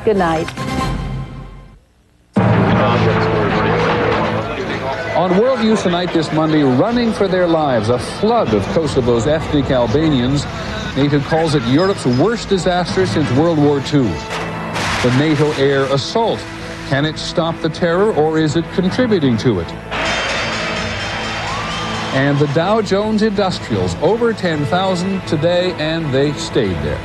Good night. On World Youth Tonight this Monday, running for their lives, a flood of Kosovo's ethnic Albanians. NATO calls it Europe's worst disaster since World War II. The NATO air assault. Can it stop the terror, or is it contributing to it? And the Dow Jones Industrials, over 10,000 today, and they stayed there.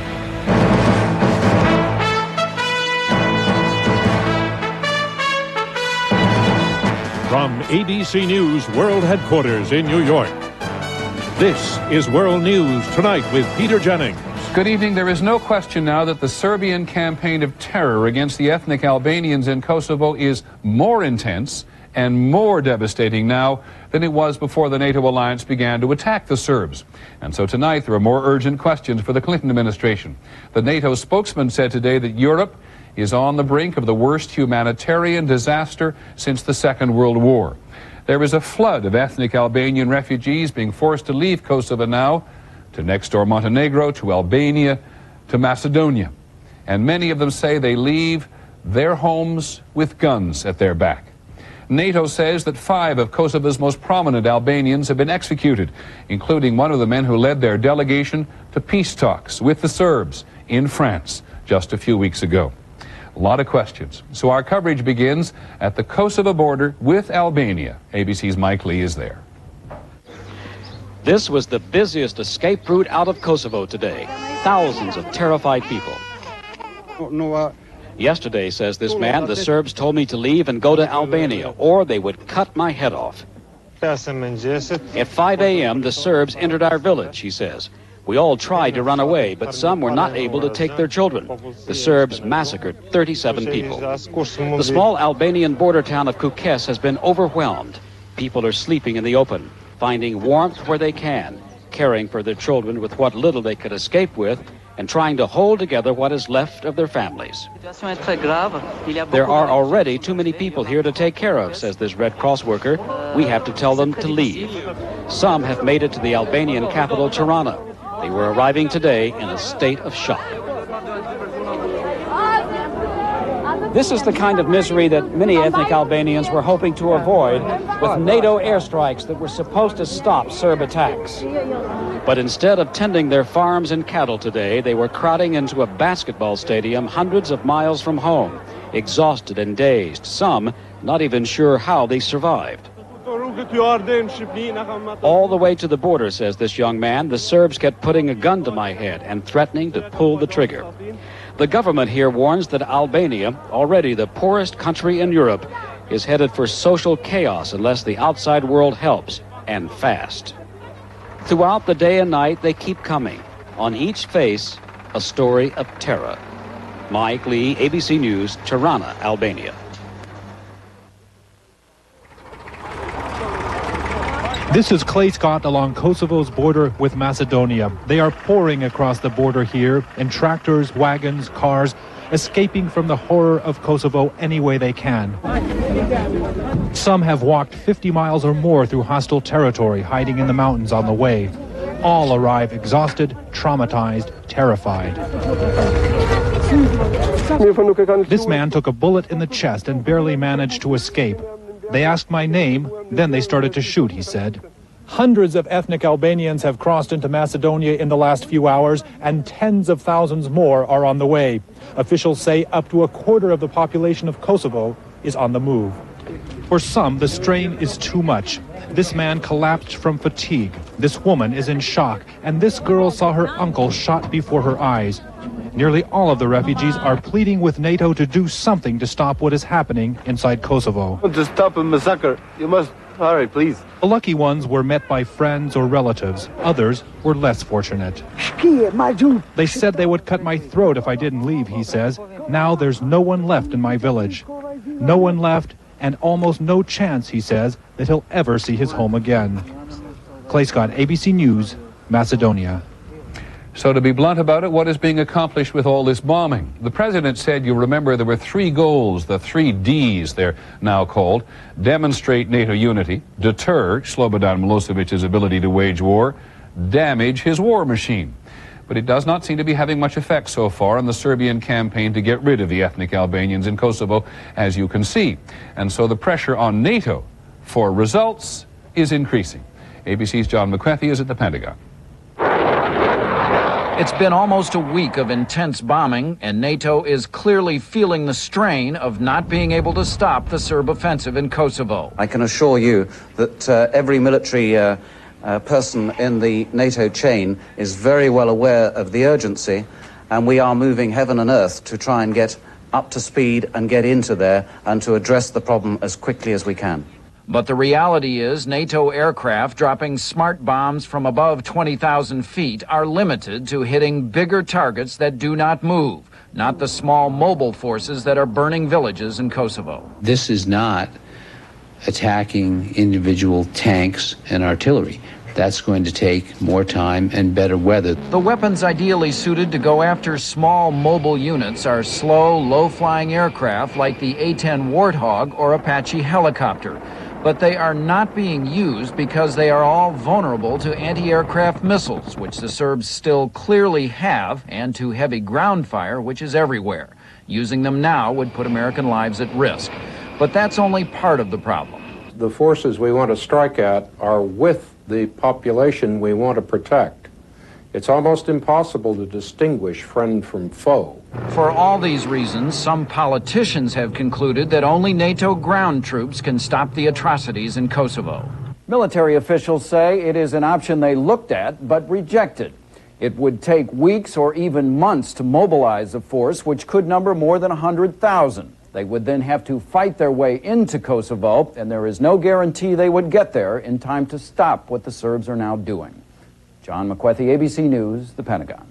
From ABC News World Headquarters in New York, this is World News Tonight with Peter Jennings. Good evening. There is no question now that the Serbian campaign of terror against the ethnic Albanians in Kosovo is more intense and more devastating now than it was before the NATO alliance began to attack the Serbs. And so tonight there are more urgent questions for the Clinton administration. The NATO spokesman said today that Europe is on the brink of the worst humanitarian disaster since the Second World War. There is a flood of ethnic Albanian refugees being forced to leave Kosovo now to next-door Montenegro, to Albania, to Macedonia. And many of them say they leave their homes with guns at their back. NATO says that 5 of Kosovo's most prominent Albanians have been executed, including one of the men who led their delegation to peace talks with the Serbs in France just a few weeks ago. A lot of questions. So our coverage begins at the Kosovo border with Albania. ABC's Mike Lee is there. This was the busiest escape route out of Kosovo today. Thousands of terrified people. Yesterday, says this man, the Serbs told me to leave and go to Albania, or they would cut my head off. At 5 a.m., the Serbs entered our village, he says. We all tried to run away, but some were not able to take their children. The Serbs massacred 37 people. The small Albanian border town of Kukes has been overwhelmed. People are sleeping in the open, finding warmth where they can, caring for their children with what little they could escape with, and trying to hold together what is left of their families. There are already too many people here to take care of, says this Red Cross worker. We have to tell them to leave. Some have made it to the Albanian capital, Tirana. They were arriving today in a state of shock. This is the kind of misery that many ethnic Albanians were hoping to avoid with NATO airstrikes that were supposed to stop Serb attacks. But instead of tending their farms and cattle today, they were crowding into a basketball stadium hundreds of miles from home, exhausted and dazed, some not even sure how they survived. All the way to the border, says this young man, the Serbs kept putting a gun to my head and threatening to pull the trigger. The government here warns that Albania, already the poorest country in Europe, is headed for social chaos unless the outside world helps, and fast. Throughout the day and night, they keep coming. On each face, a story of terror. Mike Lee, ABC News, Tirana, Albania. This is Clay Scott along Kosovo's border with Macedonia. They are pouring across the border here in tractors, wagons, cars, escaping from the horror of Kosovo any way they can. Some have walked 50 miles or more through hostile territory, hiding in the mountains on the way. All arrive exhausted, traumatized, terrified. This man took a bullet in the chest and barely managed to escape. They asked my name, then they started to shoot, he said. Hundreds of ethnic Albanians have crossed into Macedonia in the last few hours, and tens of thousands more are on the way. Officials say up to a quarter of the population of Kosovo is on the move. For some, the strain is too much. This man collapsed from fatigue. This woman is in shock, and this girl saw her uncle shot before her eyes. Nearly all of the refugees are pleading with NATO to do something to stop what is happening inside Kosovo. To stop a massacre, you must hurry, please. The lucky ones were met by friends or relatives. Others were less fortunate. They said they would cut my throat if I didn't leave, he says. Now there's no one left in my village. No one left, and almost no chance, he says, that he'll ever see his home again. Clay Scott, ABC News, Macedonia. So to be blunt about it, what is being accomplished with all this bombing? The president said, you remember, there were 3 goals, the 3 Ds they're now called: demonstrate NATO unity, deter Slobodan Milosevic's ability to wage war, damage his war machine. but it does not seem to be having much effect so far on the Serbian campaign to get rid of the ethnic Albanians in Kosovo, as you can see. And so the pressure on NATO for results is increasing. ABC's John McWethy is at the Pentagon. It's been almost a week of intense bombing, and NATO is clearly feeling the strain of not being able to stop the Serb offensive in Kosovo. I can assure you that every military person in the NATO chain is very well aware of the urgency, and we are moving heaven and earth to try and get up to speed and get into there and to address the problem as quickly as we can. But the reality is NATO aircraft dropping smart bombs from above 20,000 feet are limited to hitting bigger targets that do not move, not the small mobile forces that are burning villages in Kosovo. This is not attacking individual tanks and artillery. That's going to take more time and better weather. The weapons ideally suited to go after small mobile units are slow, low-flying aircraft like the A-10 Warthog or Apache helicopter. But they are not being used because they are all vulnerable to anti-aircraft missiles, which the Serbs still clearly have, and to heavy ground fire, which is everywhere. Using them now would put American lives at risk. But that's only part of the problem. The forces we want to strike at are with the population we want to protect. It's almost impossible to distinguish friend from foe. For all these reasons, some politicians have concluded that only NATO ground troops can stop the atrocities in Kosovo. Military officials say it is an option they looked at but rejected. It would take weeks or even months to mobilize a force which could number more than 100,000. They would then have to fight their way into Kosovo, and there is no guarantee they would get there in time to stop what the Serbs are now doing. John McWethy, ABC News, the Pentagon.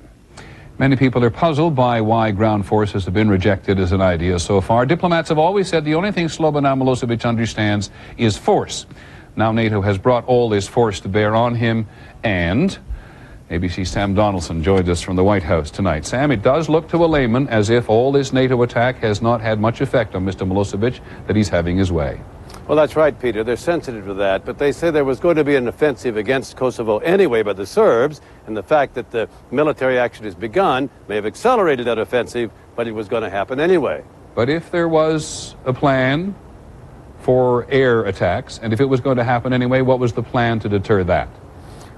Many people are puzzled by why ground forces have been rejected as an idea so far. Diplomats have always said the only thing Slobodan Milosevic understands is force. Now NATO has brought all this force to bear on him, and ABC's Sam Donaldson joined us from the White House tonight. Sam, it does look to a layman as if all this NATO attack has not had much effect on Mr. Milosevic, that he's having his way. Well, that's right, Peter. They're sensitive to that, but they say there was going to be an offensive against Kosovo anyway by the Serbs, and the fact that the military action has begun may have accelerated that offensive, but it was going to happen anyway. But if there was a plan for air attacks, and if it was going to happen anyway, what was the plan to deter that?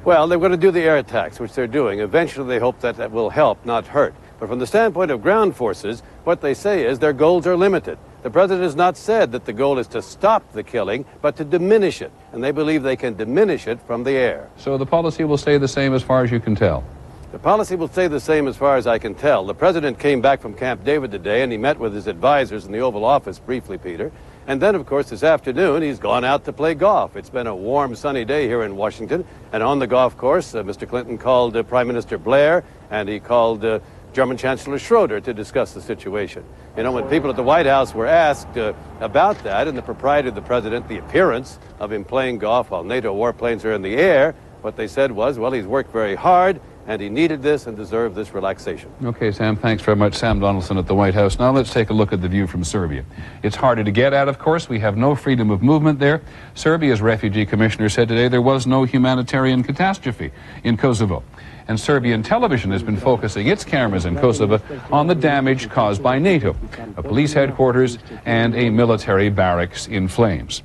Well, they're going to do the air attacks, which they're doing. Eventually, they hope that that will help, not hurt. But from the standpoint of ground forces, what they say is their goals are limited. The president has not said that the goal is to stop the killing, but to diminish it. And they believe they can diminish it from the air. So the policy will stay the same as far as you can tell? The policy will stay the same as far as I can tell. The president came back from Camp David today, and he met with his advisors in the Oval Office briefly, Peter. And then, of course, this afternoon, he's gone out to play golf. It's been a warm, sunny day here in Washington. And on the golf course, Mr. Clinton called Prime Minister Blair, and he called German Chancellor Schroeder to discuss the situation. You know, when people at the White House were asked about that and the propriety of the president, the appearance of him playing golf while NATO warplanes are in the air, what they said was, well, he's worked very hard, and he needed this and deserved this relaxation. Okay, Sam, thanks very much. Sam Donaldson at the White House. Now let's take a look at the view from Serbia. It's harder to get at, of course. We have no freedom of movement there. Serbia's refugee commissioner said today there was no humanitarian catastrophe in Kosovo. And Serbian television has been focusing its cameras in Kosovo on the damage caused by NATO, a police headquarters and a military barracks in flames.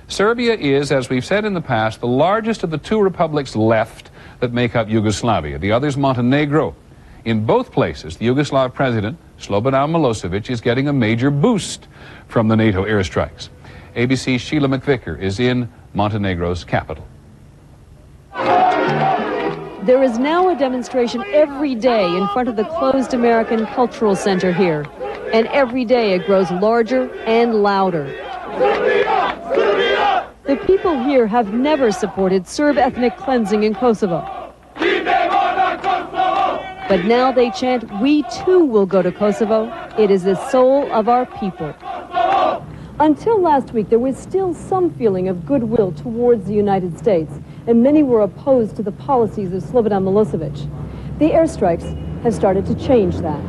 Serbia is, as we've said in the past, the largest of the two republics left that make up Yugoslavia. The other's Montenegro. In both places, the Yugoslav president, Slobodan Milosevic, is getting a major boost from the NATO airstrikes. ABC's Sheila McVicker is in Montenegro's capital. There is now a demonstration every day in front of the closed American Cultural Center here. And every day it grows larger and louder. The people here have never supported Serb ethnic cleansing in Kosovo. But now they chant, "We too will go to Kosovo. It is the soul of our people." Until last week, there was still some feeling of goodwill towards the United States, and many were opposed to the policies of Slobodan Milosevic. The airstrikes have started to change that.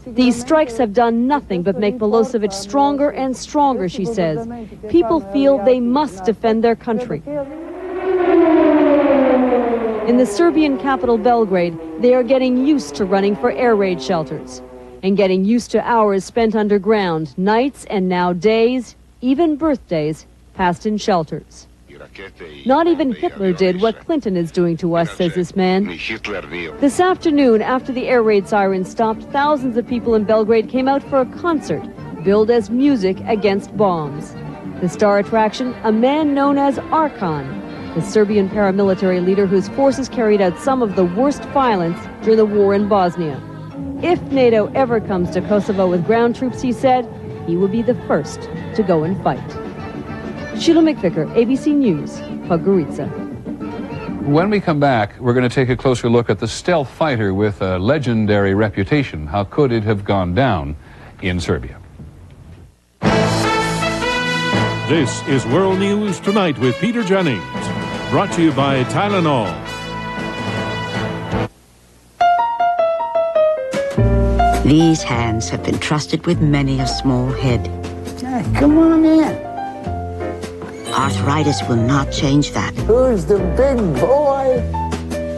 These strikes have done nothing but make Milosevic stronger and stronger, she says. People feel they must defend their country. In the Serbian capital Belgrade, they are getting used to running for air raid shelters and getting used to hours spent underground, nights and now days, even birthdays, passed in shelters. Not even Hitler did what Clinton is doing to us, says this man. This afternoon, after the air raid sirens stopped, thousands of people in Belgrade came out for a concert billed as music against bombs. The star attraction, a man known as Arkan, the Serbian paramilitary leader whose forces carried out some of the worst violence during the war in Bosnia. If NATO ever comes to Kosovo with ground troops, he said, he will be the first to go and fight. Sheila McVicker, ABC News, Podgorica. When we come back, we're going to take a closer look at the stealth fighter with a legendary reputation. How could it have gone down in Serbia? This is World News Tonight with Peter Jennings. Brought to you by Tylenol. These hands have been trusted with many a small head. Come on in. Arthritis will not change that. Who's the big boy?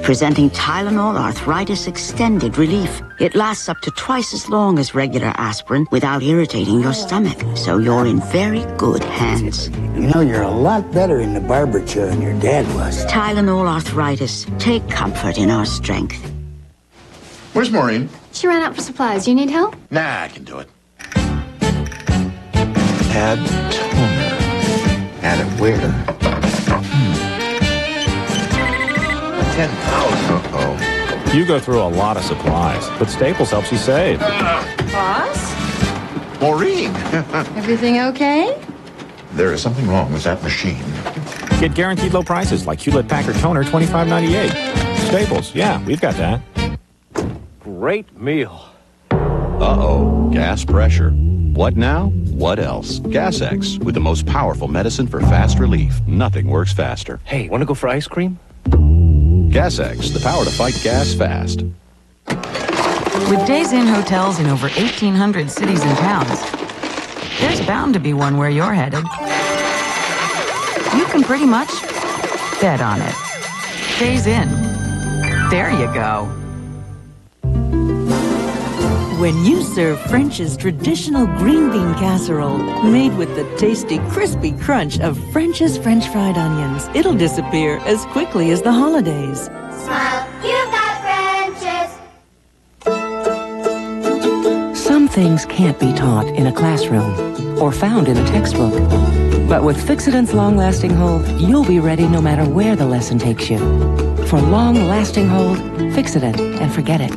Presenting Tylenol Arthritis Extended Relief. It lasts up to twice as long as regular aspirin without irritating your stomach, so you're in very good hands. You know, you're a lot better in the barber chair than your dad was. Tylenol Arthritis. Take comfort in our strength. Where's Maureen? She ran out for supplies. You need help? Nah, I can do it. Add toner. Add it where? 10,000. Uh-oh. You go through a lot of supplies, but Staples helps you save. Boss? Maureen! Everything okay? There is something wrong with that machine. Get guaranteed low prices like Hewlett-Packard Toner, $25.98. Staples, yeah, we've got that. Great meal. Uh-oh, gas pressure. What now? What else? Gas-X, with the most powerful medicine for fast relief. Nothing works faster. Hey, want to go for ice cream? Gas-X, the power to fight gas fast. With Days Inn hotels in over 1,800 cities and towns, there's bound to be one where you're headed. You can pretty much bet on it. Days Inn. There you go. When you serve French's traditional green bean casserole, made with the tasty, crispy crunch of French's French fried onions, it'll disappear as quickly as the holidays. Smile, you've got French's. Some things can't be taught in a classroom or found in a textbook. But with Fixitant's long-lasting hold, you'll be ready no matter where the lesson takes you. For long-lasting hold, Fixitant and forget it.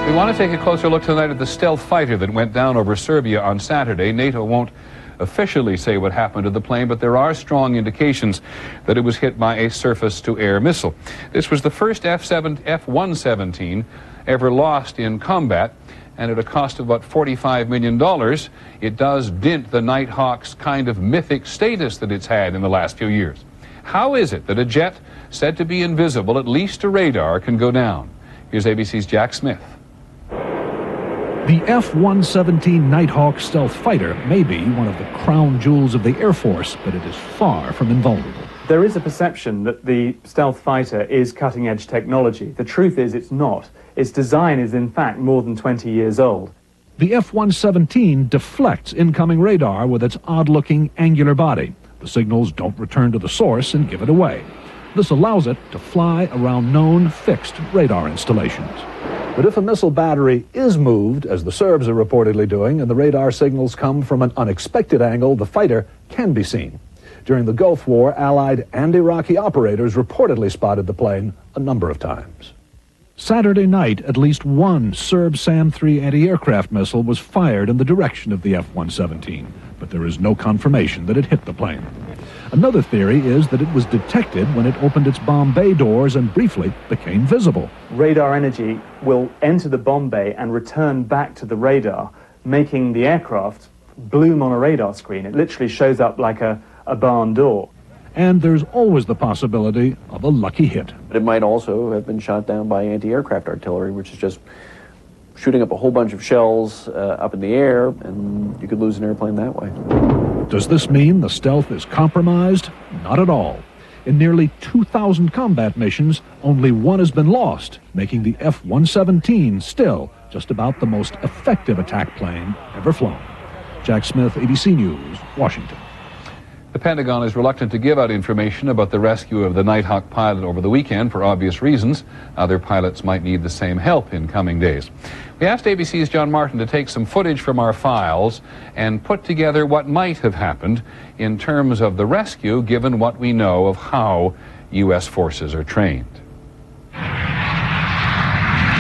We want to take a closer look tonight at the stealth fighter that went down over Serbia on Saturday. NATO won't officially say what happened to the plane, but there are strong indications that it was hit by a surface-to-air missile. This was the first F-117 ever lost in combat, and at a cost of about $45 million, it does dent the Nighthawk's kind of mythic status that it's had in the last few years. How is it that a jet said to be invisible, at least to radar, can go down? Here's ABC's Jack Smith. The F-117 Nighthawk stealth fighter may be one of the crown jewels of the Air Force, but it is far from invulnerable. There is a perception that the stealth fighter is cutting-edge technology. The truth is it's not. Its design is, in fact, more than 20 years old. The F-117 deflects incoming radar with its odd-looking angular body. The signals don't return to the source and give it away. This allows it to fly around known fixed radar installations. But if a missile battery is moved, as the Serbs are reportedly doing, and the radar signals come from an unexpected angle, the fighter can be seen. During the Gulf War, Allied and Iraqi operators reportedly spotted the plane a number of times. Saturday night, at least one Serb SAM-3 anti-aircraft missile was fired in the direction of the F-117, but there is no confirmation that it hit the plane. Another theory is that it was detected when it opened its bomb bay doors and briefly became visible. Radar energy will enter the bomb bay and return back to the radar, making the aircraft bloom on a radar screen. It literally shows up like a barn door. And there's always the possibility of a lucky hit. But it might also have been shot down by anti-aircraft artillery, which is just shooting up a whole bunch of shells up in the air, and you could lose an airplane that way. Does this mean the stealth is compromised? Not at all. In nearly 2,000 combat missions, only one has been lost, making the F-117 still just about the most effective attack plane ever flown. Jack Smith, ABC News, Washington. The Pentagon is reluctant to give out information about the rescue of the Nighthawk pilot over the weekend for obvious reasons. Other pilots might need the same help in coming days. We asked ABC's John Martin to take some footage from our files and put together what might have happened in terms of the rescue, given what we know of how U.S. forces are trained.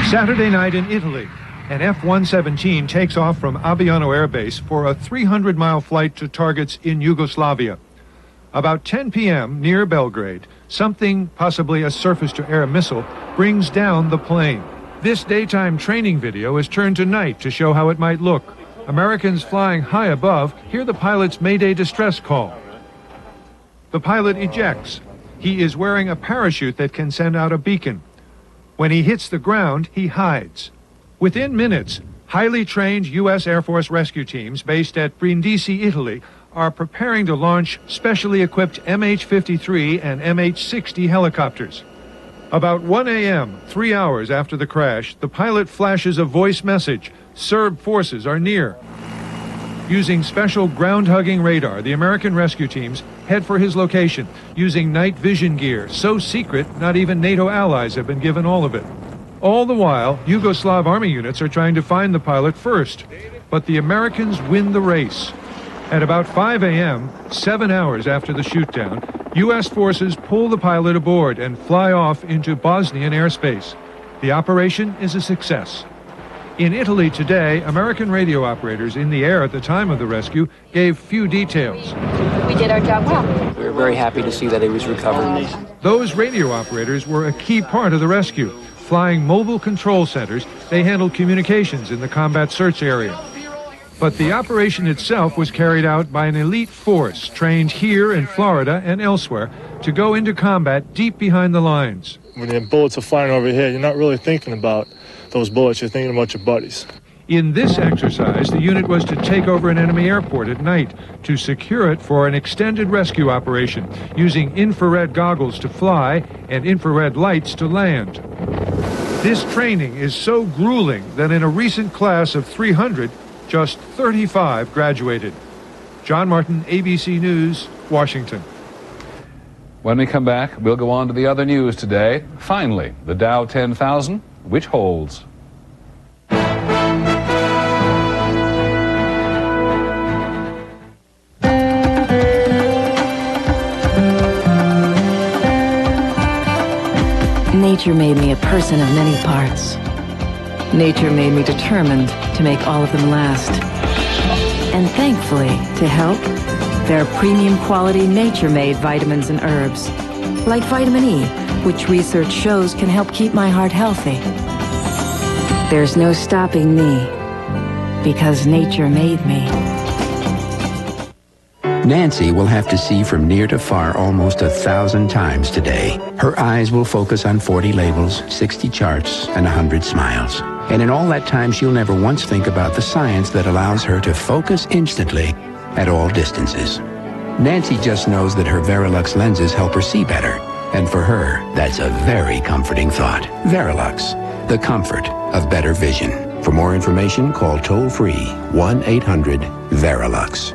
Saturday night in Italy, an F-117 takes off from Aviano Air Base for a 300-mile flight to targets in Yugoslavia. About 10 p.m. near Belgrade, something, possibly a surface-to-air missile, brings down the plane. This daytime training video is turned to night to show how it might look. Americans flying high above hear the pilot's Mayday distress call. The pilot ejects. He is wearing a parachute that can send out a beacon. When he hits the ground, he hides. Within minutes, highly trained U.S. Air Force rescue teams based at Brindisi, Italy, are preparing to launch specially equipped MH-53 and MH-60 helicopters. About 1 a.m., 3 hours after the crash, the pilot flashes a voice message. Serb forces are near. Using special ground-hugging radar, the American rescue teams head for his location, using night vision gear, so secret not even NATO allies have been given all of it. All the while, Yugoslav army units are trying to find the pilot first, but the Americans win the race. At about 5 a.m., 7 hours after the shootdown, U.S. forces pull the pilot aboard and fly off into Bosnian airspace. The operation is a success. In Italy today, American radio operators in the air at the time of the rescue gave few details. We did our job well. We were very happy to see that he was recovered. Those radio operators were a key part of the rescue. Flying mobile control centers, they handled communications in the combat search area. But the operation itself was carried out by an elite force trained here in Florida and elsewhere to go into combat deep behind the lines. When the bullets are flying overhead, you're not really thinking about those bullets, you're thinking about your buddies. In this exercise, the unit was to take over an enemy airport at night to secure it for an extended rescue operation, using infrared goggles to fly and infrared lights to land. This training is so grueling that in a recent class of 300, just 35 graduated. John Martin, ABC News, Washington. When we come back, we'll go on to the other news today. Finally, the Dow 10,000, which holds. Nature made me a person of many parts. Nature made me determined to make all of them last. And thankfully, to help, there are premium quality nature-made vitamins and herbs, like vitamin E, which research shows can help keep my heart healthy. There's no stopping me, because nature made me. Nancy will have to see from near to far almost 1,000 times today. Her eyes will focus on 40 labels, 60 charts, and 100 smiles. And in all that time, she'll never once think about the science that allows her to focus instantly at all distances. Nancy just knows that her Verilux lenses help her see better. And for her, that's a very comforting thought. Verilux, the comfort of better vision. For more information, call toll-free 1-800-VERILUX.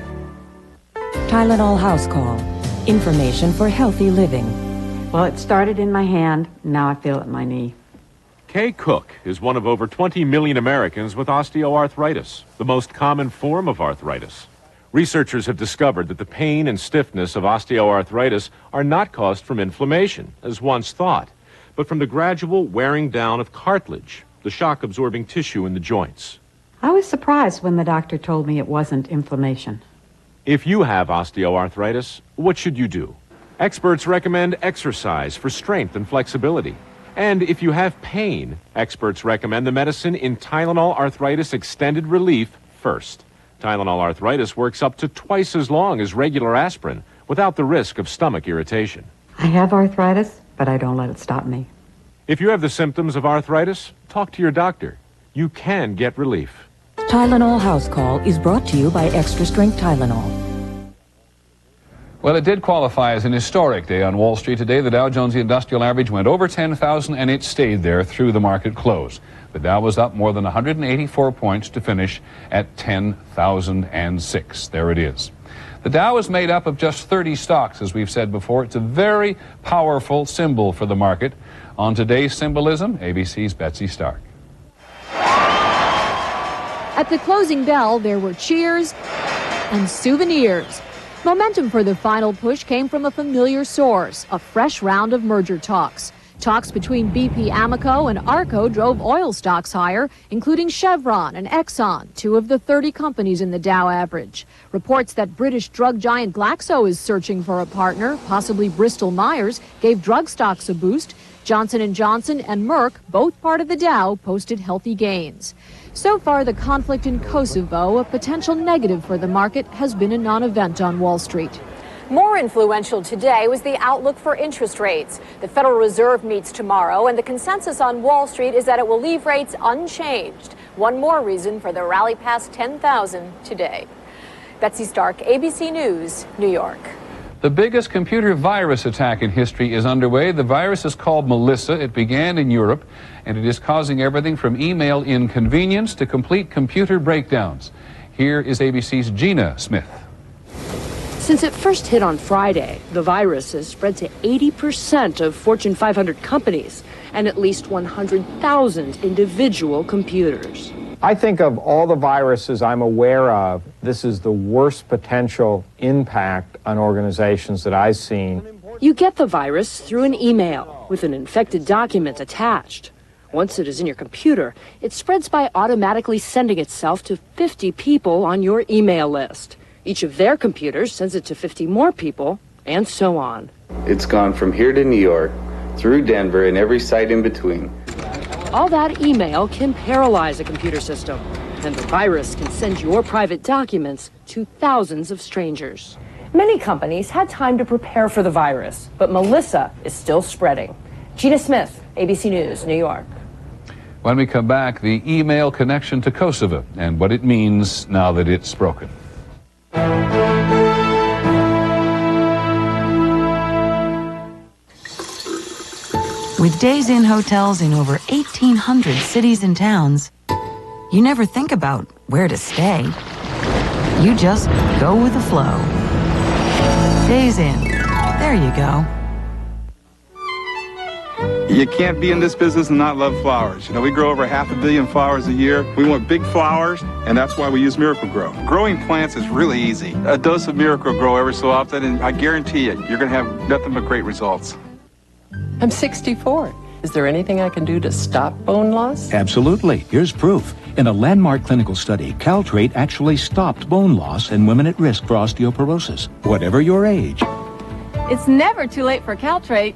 Tylenol House Call. Information for healthy living. Well, it started in my hand. Now I feel it in my knee. Kay Cook is one of over 20 million Americans with osteoarthritis, the most common form of arthritis. Researchers have discovered that the pain and stiffness of osteoarthritis are not caused from inflammation, as once thought, but from the gradual wearing down of cartilage, the shock-absorbing tissue in the joints. I was surprised when the doctor told me it wasn't inflammation. If you have osteoarthritis, what should you do? Experts recommend exercise for strength and flexibility. And if you have pain, experts recommend the medicine in Tylenol Arthritis Extended Relief first. Tylenol Arthritis works up to twice as long as regular aspirin without the risk of stomach irritation. I have arthritis, but I don't let it stop me. If you have the symptoms of arthritis, talk to your doctor. You can get relief. Tylenol House Call is brought to you by Extra Strength Tylenol. Well, it did qualify as an historic day on Wall Street today. The Dow Jones Industrial Average went over 10,000 and it stayed there through the market close. The Dow was up more than 184 points to finish at 10,006. There it is. The Dow is made up of just 30 stocks, as we've said before. It's a very powerful symbol for the market. On today's symbolism, ABC's Betsy Stark. At the closing bell, there were cheers and souvenirs. Momentum for the final push came from a familiar source, a fresh round of merger talks. Talks between BP Amoco and Arco drove oil stocks higher, including Chevron and Exxon, 2 of the 30 companies in the Dow average. Reports that British drug giant Glaxo is searching for a partner, possibly Bristol Myers, gave drug stocks a boost. Johnson & Johnson and Merck, both part of the Dow, posted healthy gains. So far, the conflict in Kosovo, a potential negative for the market, has been a non-event on Wall Street. More influential today was the outlook for interest rates. The Federal Reserve meets tomorrow, and the consensus on Wall Street is that it will leave rates unchanged. One more reason for the rally past 10,000 today. Betsy Stark, ABC News, New York. The biggest computer virus attack in history is underway. The virus is called Melissa. It began in Europe, and it is causing everything from email inconvenience to complete computer breakdowns. Here is ABC's Gina Smith. Since it first hit on Friday, the virus has spread to 80% of Fortune 500 companies and at least 100,000 individual computers. I think of all the viruses I'm aware of, this is the worst potential impact on organizations that I've seen. You get the virus through an email with an infected document attached. Once it is in your computer, it spreads by automatically sending itself to 50 people on your email list. Each of their computers sends it to 50 more people, and so on. It's gone from here to New York, through Denver, and every site in between. All that email can paralyze a computer system, and the virus can send your private documents to thousands of strangers. Many companies had time to prepare for the virus, but Melissa is still spreading. Gina Smith, ABC News, New York. When we come back, the email connection to Kosovo and what it means now that it's broken. With Days Inn hotels in over 1,800 cities and towns, you never think about where to stay. You just go with the flow. Days Inn. There you go. You can't be in this business and not love flowers. You know, we grow over 500 million flowers a year. We want big flowers, and that's why we use Miracle-Gro. Growing plants is really easy. A dose of Miracle-Gro every so often, and I guarantee you, you're going to have nothing but great results. I'm 64. Is there anything I can do to stop bone loss? Absolutely. Here's proof. In a landmark clinical study, Caltrate actually stopped bone loss in women at risk for osteoporosis, whatever your age. It's never too late for Caltrate.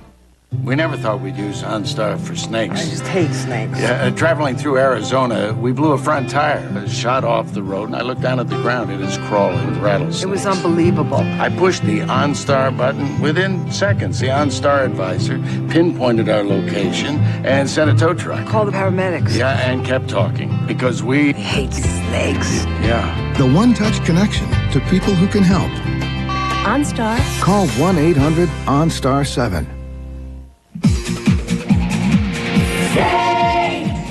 We never thought we'd use OnStar for snakes. I just hate snakes. Yeah, traveling through Arizona, we blew a front tire. It shot off the road, and I looked down at the ground. It is crawling with rattlesnakes. It was unbelievable. I pushed the OnStar button. Within seconds, the OnStar advisor pinpointed our location and sent a tow truck. Call the paramedics. Yeah, and kept talking, because we hate snakes. Yeah. The one-touch connection to people who can help. OnStar. Call 1-800-OnStar-7.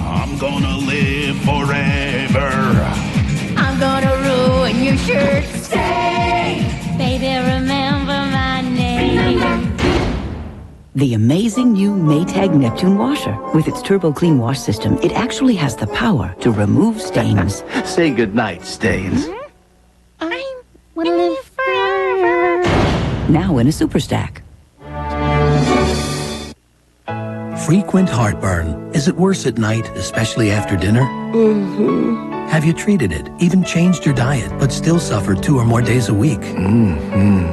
I'm gonna live forever. I'm gonna ruin your shirt. Stay, baby, remember my name. The amazing new Maytag Neptune washer. With its Turbo Clean Wash system, it actually has the power to remove stains. Say goodnight, stains. I wanna live forever. Now in a super stack. Frequent heartburn. Is it worse at night, especially after dinner? Mm-hmm. Have you treated it, even changed your diet, but still suffered 2 or more days a week? Mm-hmm.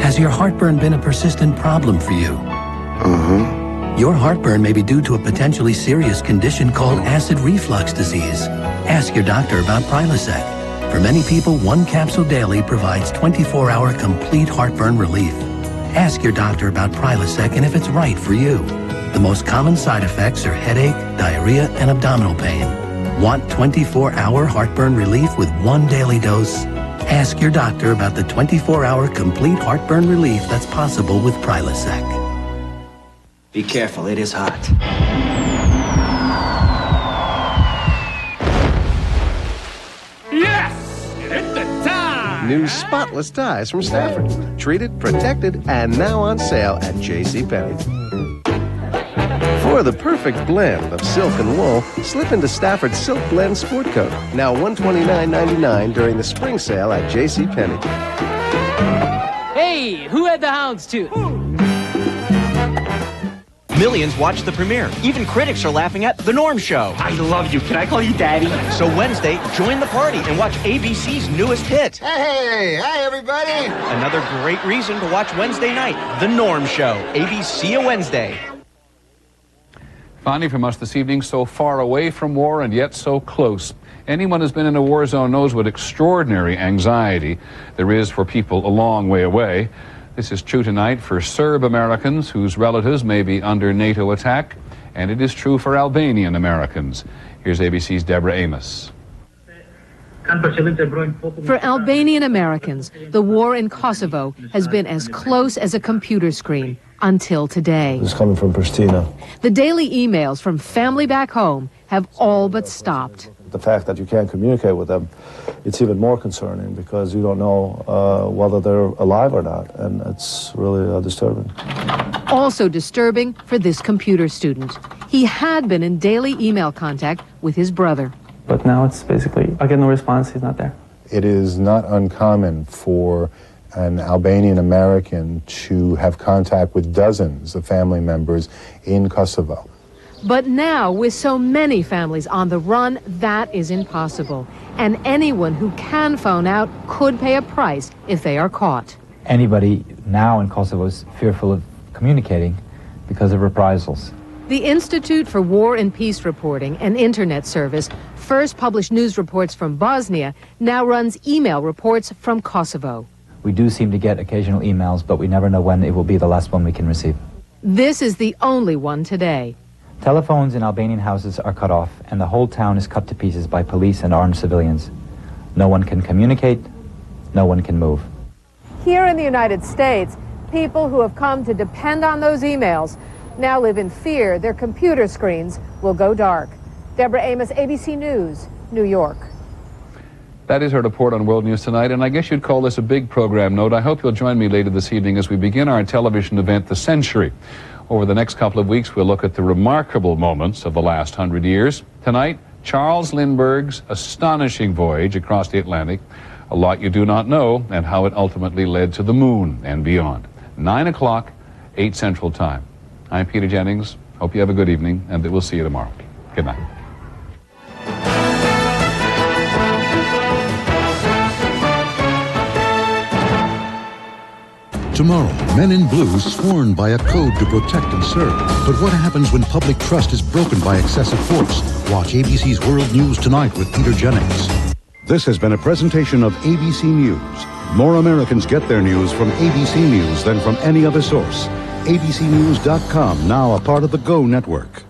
Has your heartburn been a persistent problem for you? Uh-huh. Your heartburn may be due to a potentially serious condition called acid reflux disease. Ask your doctor about Prilosec. For many people, 1 capsule daily provides 24-hour complete heartburn relief. Ask your doctor about Prilosec and if it's right for you. The most common side effects are headache, diarrhea, and abdominal pain. Want 24-hour heartburn relief with 1 daily dose? Ask your doctor about the 24-hour complete heartburn relief that's possible with Prilosec. Be careful, it is hot. Yes! Hit the time! New spotless ties from Stafford. Treated, protected, and now on sale at JCPenney. For the perfect blend of silk and wool, slip into Stafford Silk Blend Sport Coat. Now $129.99 during the spring sale at JCPenney. Hey, who had the houndstooth? Millions watched the premiere. Even critics are laughing at The Norm Show. I love you. Can I call you Daddy? So Wednesday, join the party and watch ABC's newest hit. Hey, hi everybody. Another great reason to watch Wednesday night, The Norm Show. ABC a Wednesday. Finally from us this evening, so far away from war and yet so close. Anyone who's been in a war zone knows what extraordinary anxiety there is for people a long way away. This is true tonight for Serb Americans whose relatives may be under NATO attack, and it is true for Albanian Americans. Here's ABC's Deborah Amos. For Albanian Americans, the war in Kosovo has been as close as a computer screen until today. It's coming from Pristina. The daily emails from family back home have all but stopped. The fact that you can't communicate with them, it's even more concerning because you don't know whether they're alive or not, and it's really disturbing. Also disturbing for this computer student. He had been in daily email contact with his brother. But now it's basically, I get no response, he's not there. It is not uncommon for an Albanian American to have contact with dozens of family members in Kosovo. But now, with so many families on the run, that is impossible. And anyone who can phone out could pay a price if they are caught. Anybody now in Kosovo is fearful of communicating because of reprisals. The Institute for War and Peace Reporting, an internet service, first published news reports from Bosnia, now runs email reports from Kosovo. We do seem to get occasional emails, but we never know when it will be the last one we can receive. This is the only one today. Telephones in Albanian houses are cut off, and the whole town is cut to pieces by police and armed civilians. No one can communicate, no one can move. Here in the United States, people who have come to depend on those emails now live in fear their computer screens will go dark. Deborah Amos, ABC News, New York. That is our report on World News Tonight, and I guess you'd call this a big program note. I hope you'll join me later this evening as we begin our television event, The Century. Over the next couple of weeks, we'll look at the remarkable moments of the last 100 years. Tonight, Charles Lindbergh's astonishing voyage across the Atlantic, a lot you do not know, and how it ultimately led to the moon and beyond. 9 o'clock, 8 Central Time. I'm Peter Jennings. Hope you have a good evening, and we'll see you tomorrow. Good night. Tomorrow, men in blue sworn by a code to protect and serve. But what happens when public trust is broken by excessive force? Watch ABC's World News Tonight with Peter Jennings. This has been a presentation of ABC News. More Americans get their news from ABC News than from any other source. ABCnews.com, now a part of the GO Network.